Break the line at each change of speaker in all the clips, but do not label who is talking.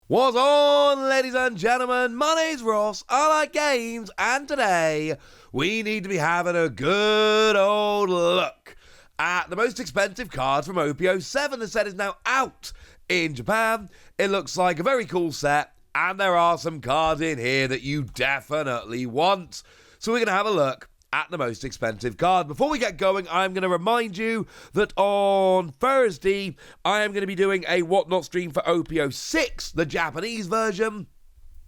What's on, ladies and gentlemen? My name's Ross, I like games, and today we need to be having a good old look at the most expensive card from OP-07. The set is now out in Japan. It looks like a very cool set, and there are some cards in here that you definitely want. So we're going to have a look at the most expensive card. Before we get going, I'm going to remind you that on Thursday, I am going to be doing a Whatnot stream for OP-06, the Japanese version.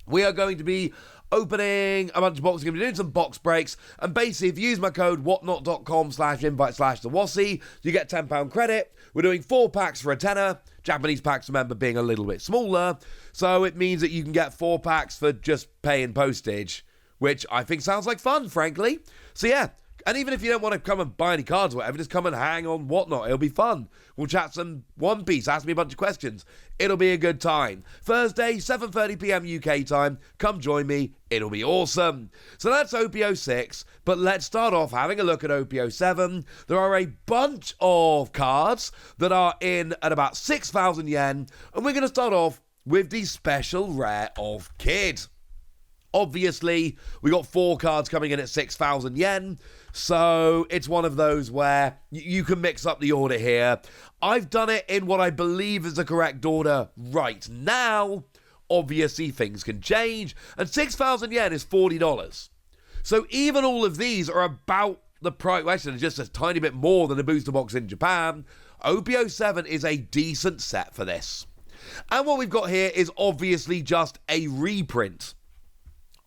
We are going to be opening a bunch of boxes, we're going to be doing some box breaks, and basically, if you use my code whatnot.com/invite/thewassie, you get £10 credit. We're doing 4 packs for a tenner. Japanese packs, remember, being a little bit smaller, so it means that you can get 4 packs for just paying postage, which I think sounds like fun, frankly. So yeah, and even if you don't want to come and buy any cards or whatever, just come and hang on Whatnot. It'll be fun. We'll chat some One Piece, ask me a bunch of questions. It'll be a good time. Thursday, 7:30 p.m. UK time. Come join me. It'll be awesome. So that's OP-06, but let's start off having a look at OP-07. There are a bunch of cards that are in at about 6,000 yen, and we're going to start off with the special rare of Kid. Obviously, we got 4 cards coming in at 6,000 yen, so it's one of those where you can mix up the order here. I've done it in what I believe is the correct order right now. Obviously, things can change, and 6,000 yen is $40. So even all of these are about the price, well, actually, just a tiny bit more than a booster box in Japan. OP-07 is a decent set for this. And what we've got here is obviously just a reprint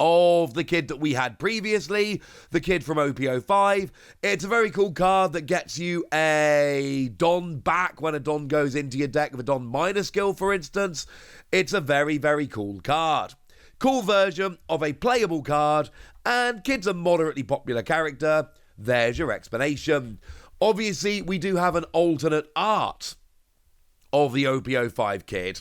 of the Kid that we had previously, the Kid from OP-05. It's a very cool card that gets you a Don back when a Don goes into your deck with a Don minor skill, for instance. It's a very, very cool card. Cool version of a playable card, and Kid's a moderately popular character. There's your explanation. Obviously, we do have an alternate art of the OP-05 Kid,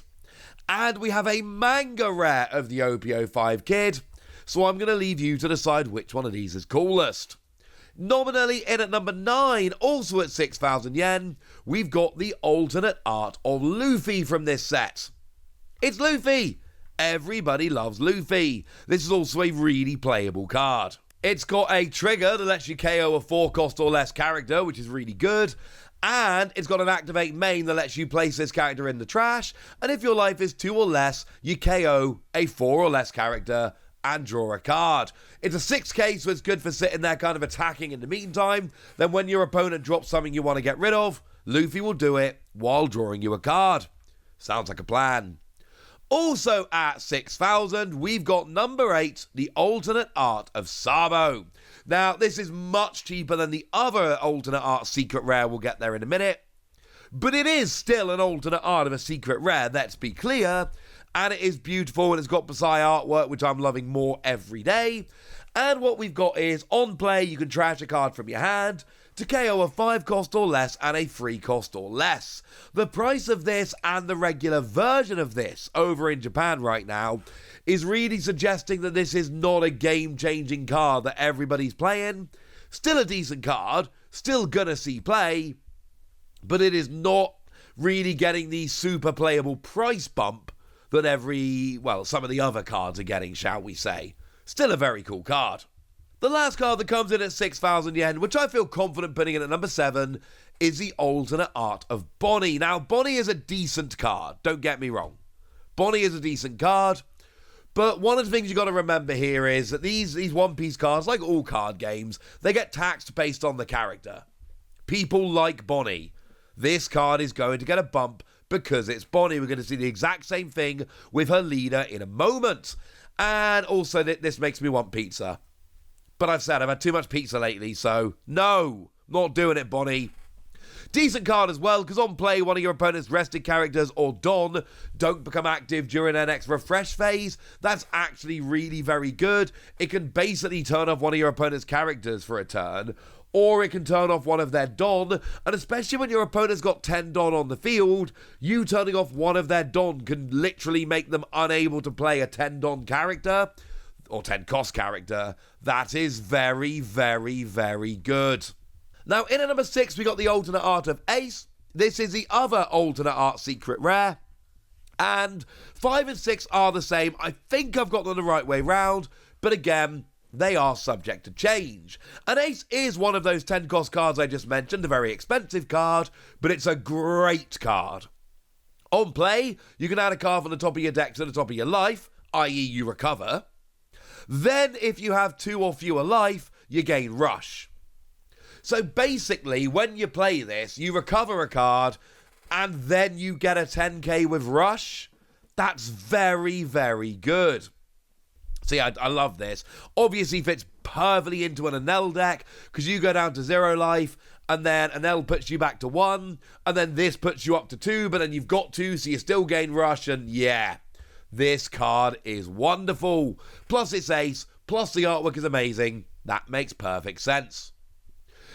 and we have a manga rare of the OP-05 Kid. So I'm going to leave you to decide which one of these is coolest. Nominally in at number 9, also at 6,000 yen, we've got the alternate art of Luffy from this set. It's Luffy! Everybody loves Luffy. This is also a really playable card. It's got a trigger that lets you KO a 4-cost or less character, which is really good. And it's got an activate main that lets you place this character in the trash. And if your life is 2 or less, you KO a 4 or less character and draw a card. It's a 6k, so it's good for sitting there kind of attacking in the meantime. Then when your opponent drops something you want to get rid of, Luffy will do it while drawing you a card. Sounds like a plan. Also at 6,000, we've got number 8, the alternate art of Sabo. Now, this is much cheaper than the other alternate art secret rare. We'll get there in a minute. But it is still an alternate art of a secret rare, let's be clear. And it is beautiful, and it's got Basai artwork, which I'm loving more every day. And what we've got is, on play, you can trash a card from your hand to KO a 5-cost or less and a 3-cost or less. The price of this and the regular version of this over in Japan right now is really suggesting that this is not a game-changing card that everybody's playing. Still a decent card, still gonna see play, but it is not really getting the super playable price bump that some of the other cards are getting, shall we say. Still a very cool card. The last card that comes in at 6,000 yen, which I feel confident putting in at number 7, is the alternate art of Bonnie. Now, Bonnie is a decent card, don't get me wrong. Bonnie is a decent card, but one of the things you got to remember here is that these One Piece cards, like all card games, they get taxed based on the character. People like Bonnie. This card is going to get a bump because it's Bonnie. We're going to see the exact same thing with her leader in a moment. And also, this makes me want pizza. But I've said I've had too much pizza lately, so no, not doing it, Bonnie. Decent card as well, because on play, one of your opponent's rested characters or Don don't become active during their next refresh phase. That's actually really very good. It can basically turn off one of your opponent's characters for a turn, or it can turn off one of their Don, and especially when your opponent's got 10 Don on the field, you turning off one of their Don can literally make them unable to play a 10 Don character, or 10 cost character. That is very, very, very good. Now, in at number 6, we got the alternate art of Ace. This is the other alternate art secret rare. And 5 and 6 are the same. I think I've got them the right way round, but again, they are subject to change. An ace is one of those 10 cost cards I just mentioned, a very expensive card, but it's a great card. On play, you can add a card from the top of your deck to the top of your life, i.e. you recover. Then, if you have 2 or fewer life, you gain rush. So basically, when you play this, you recover a card, and then you get a 10k with rush. That's very, very good. So yeah, I love this. Obviously fits perfectly into an Enel deck, because you go down to 0 life, and then Enel puts you back to 1, and then this puts you up to 2, but then you've got 2, so you still gain rush, and yeah, this card is wonderful. Plus it's ace, plus the artwork is amazing. That makes perfect sense.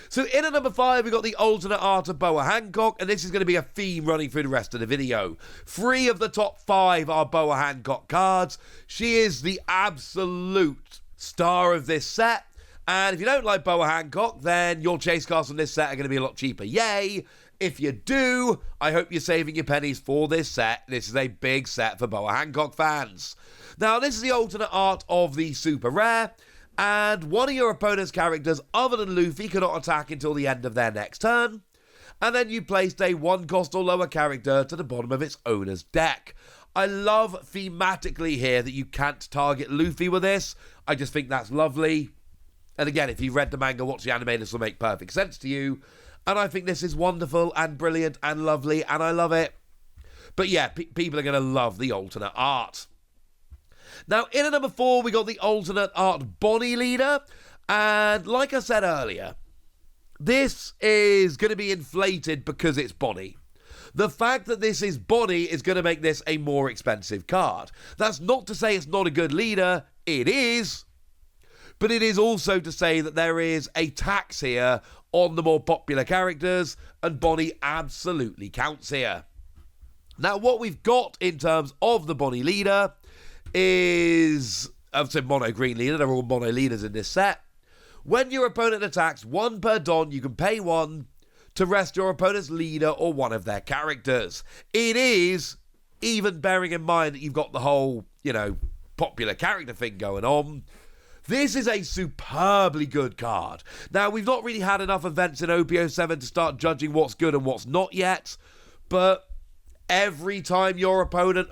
So in at number 5, we've got the alternate art of Boa Hancock, and this is going to be a theme running through the rest of the video. 3 of the top 5 are Boa Hancock cards. She is the absolute star of this set, and if you don't like Boa Hancock, then your chase cards from this set are going to be a lot cheaper. Yay! If you do, I hope you're saving your pennies for this set. This is a big set for Boa Hancock fans. Now, this is the alternate art of the super rare, and one of your opponent's characters other than Luffy cannot attack until the end of their next turn, and then you placed a 1 cost or lower character to the bottom of its owner's deck. I love thematically here that you can't target Luffy with this. I just think that's lovely. And again, if you've read the manga, watch the anime, this will make perfect sense to you. And I think this is wonderful and brilliant and lovely, and I love it. But yeah, people are going to love the alternate art. Now, in at number 4, we got the alternate art Bonnie leader. And like I said earlier, this is going to be inflated because it's Bonnie. The fact that this is Bonnie is going to make this a more expensive card. That's not to say it's not a good leader. It is. But it is also to say that there is a tax here on the more popular characters, and Bonnie absolutely counts here. Now, what we've got in terms of the Bonnie leader is, I've said mono green leader, they're all mono leaders in this set. When your opponent attacks 1 per don, you can pay 1 to rest your opponent's leader or one of their characters. It is, even bearing in mind that you've got the whole, popular character thing going on, this is a superbly good card. Now, we've not really had enough events in OP-07 to start judging what's good and what's not yet, but every time your opponent,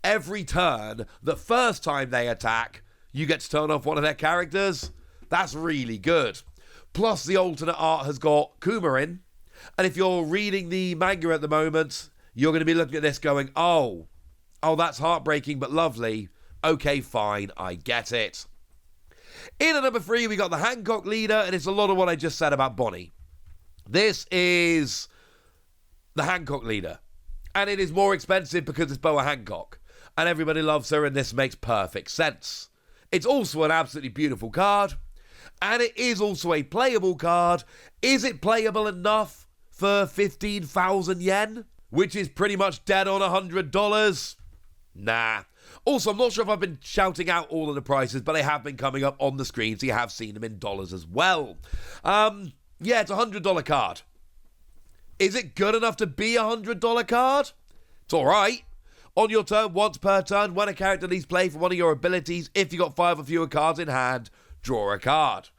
every turn, the first time they attack, you get to turn off one of their characters. That's really good. Plus, the alternate art has got Kumarin, and if you're reading the manga at the moment, you're going to be looking at this going, oh, that's heartbreaking but lovely. Okay, fine, I get it. In at number 3, we got the Hancock leader, and it's a lot of what I just said about Bonnie. This is the Hancock leader, and it is more expensive because it's Boa Hancock, and everybody loves her, and this makes perfect sense. It's also an absolutely beautiful card, and it is also a playable card. Is it playable enough for 15,000 yen, which is pretty much dead on $100? Nah. Also, I'm not sure if I've been shouting out all of the prices, but they have been coming up on the screen, so you have seen them in dollars as well. Yeah, it's a $100 card. Is it good enough to be a $100 card? It's alright. On your turn, once per turn, when a character leaves play for one of your abilities, if you got 5 or fewer cards in hand, draw a card.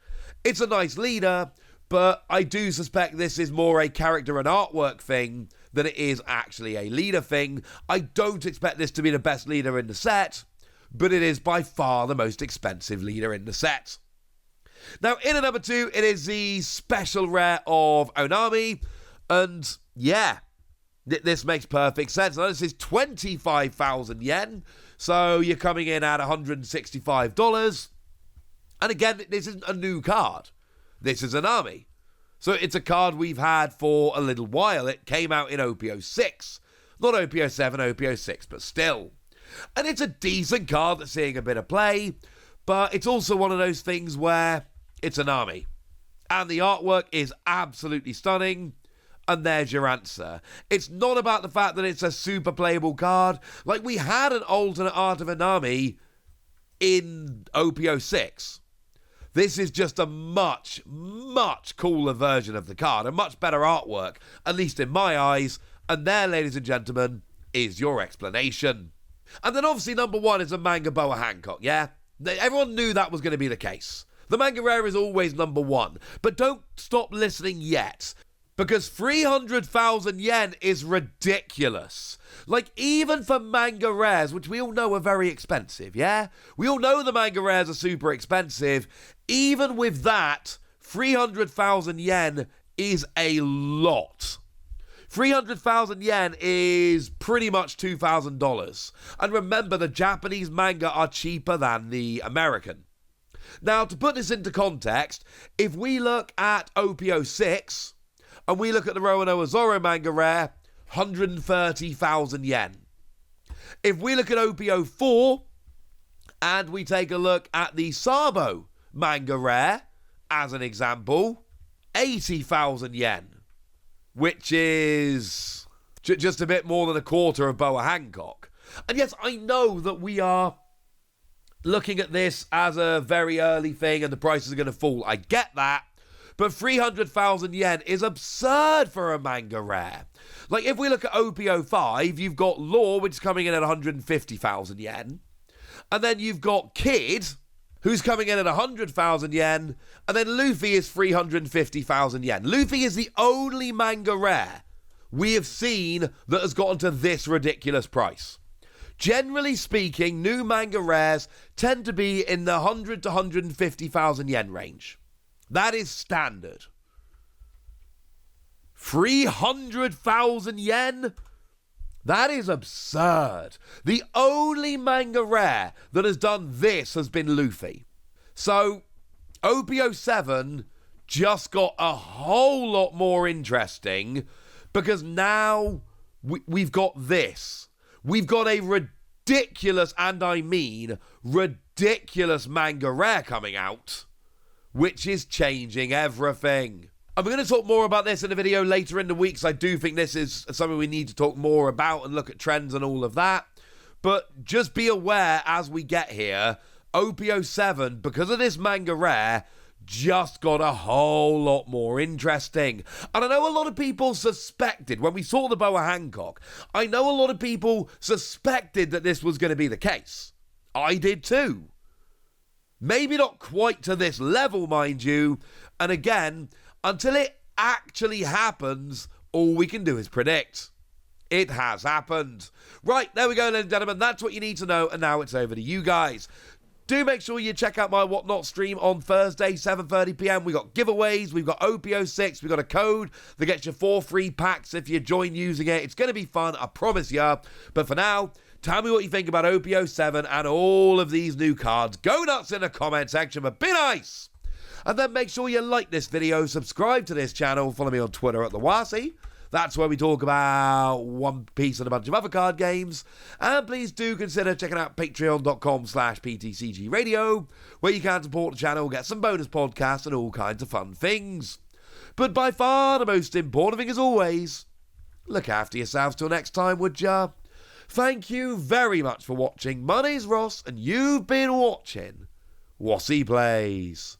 It's a nice leader, but I do suspect this is more a character and artwork thing than it is actually a leader thing. I don't expect this to be the best leader in the set, but it is by far the most expensive leader in the set. Now, in at number 2, it is the special rare of Onami, and yeah, this makes perfect sense. Now, this is 25,000 yen, so you're coming in at $165. And again, this isn't a new card. This is Onami. So it's a card we've had for a little while. It came out in OP-06. Not OP-07, OP-06, but still. And it's a decent card that's seeing a bit of play, but it's also one of those things where it's Onami. And the artwork is absolutely stunning, and there's your answer. It's not about the fact that it's a super playable card. Like, we had an alternate art of Onami in OP-06. This is just a much, much cooler version of the card, a much better artwork, at least in my eyes, and there, ladies and gentlemen, is your explanation. And then obviously number 1 is a Manga Boa Hancock, yeah? Everyone knew that was going to be the case. The manga rare is always number 1. But don't stop listening yet, because 300,000 yen is ridiculous. Like, even for manga rares, which we all know are very expensive, yeah? We all know the manga rares are super expensive. Even with that, 300,000 yen is a lot. 300,000 yen is pretty much $2,000. And remember, the Japanese manga are cheaper than the American. Now, to put this into context, if we look at OP-06, and we look at the Roanoa Zoro manga rare, 130,000 yen. If we look at OP-04, and we take a look at the Sabo manga rare, as an example, 80,000 yen. Which is just a bit more than a quarter of Boa Hancock. And yes, I know that we are looking at this as a very early thing and the prices are going to fall. I get that. But 300,000 yen is absurd for a manga rare. Like, if we look at OP-05, you've got Law, which is coming in at 150,000 yen. And then you've got Kid, who's coming in at 100,000 yen, and then Luffy is 350,000 yen. Luffy is the only manga rare we have seen that has gotten to this ridiculous price. Generally speaking, new manga rares tend to be in the 100 to 150,000 yen range. That is standard. 300,000 yen? That is absurd. The only manga rare that has done this has been Luffy. So, OP-07 just got a whole lot more interesting because now we've got this. We've got a ridiculous, and I mean ridiculous manga rare coming out, which is changing everything. I'm going to talk more about this in a video later in the week, because I do think this is something we need to talk more about and look at trends and all of that. But just be aware as we get here, OP-07, because of this manga rare, just got a whole lot more interesting. And I know a lot of people suspected, when we saw the Boa Hancock, I know a lot of people suspected that this was going to be the case. I did too. Maybe not quite to this level, mind you. And again, until it actually happens, all we can do is predict. It has happened. Right, there we go, ladies and gentlemen. That's what you need to know, and now it's over to you guys. Do make sure you check out my Whatnot stream on Thursday, 7:30 p.m. We got giveaways, we've got OP-06, we've got a code that gets you 4 free packs if you join using it. It's going to be fun, I promise ya. But for now, tell me what you think about OP-07 and all of these new cards. Go nuts in the comment section, but be nice. And then make sure you like this video, subscribe to this channel, follow me on Twitter at TheWasi. That's where we talk about One Piece and a bunch of other card games. And please do consider checking out patreon.com/PTCG Radio, where you can support the channel, get some bonus podcasts and all kinds of fun things. But by far the most important thing, as always, look after yourselves till next time, would ya? Thank you very much for watching. My name's Ross, and you've been watching Wasi Plays.